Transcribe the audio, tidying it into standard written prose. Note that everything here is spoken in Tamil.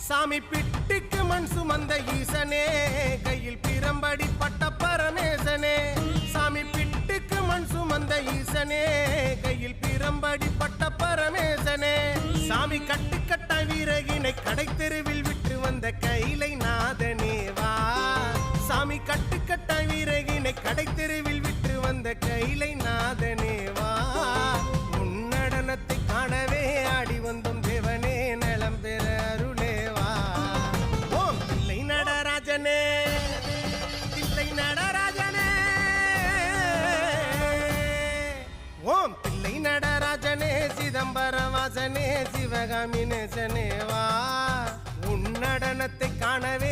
சாமி பிட்டுக்கு மண் சுமந்த ஈசனே, கையில் பிரம்படி பட்ட பரமேசனே. சாமி பிட்டுக்கு மண் சுமந்த ஈசனே, கையில் பிரம்படி பட்ட பரமேசனே. சாமி கட்டுக்கட்ட வீரகினை கடை தெருவில் விட்டு வந்த கைலை நாதனேவா. சாமி கட்டுக்கட்ட வீரகினை கடை தெருவில் விட்டு வந்த கைலை நாதனேவா. உன்னடனத்தை காணவே ஆடி வந்தோம் தேவனே, நலம் பெற அருளேவா. ஓம் தில்லை நடராஜனே, தில்லை நடராஜனே. ஓம் தில்லை நடராஜனே, சிதம்பர வாசனே, சிவகாமி நேசனேவா. உன்னடனத்தை காணவே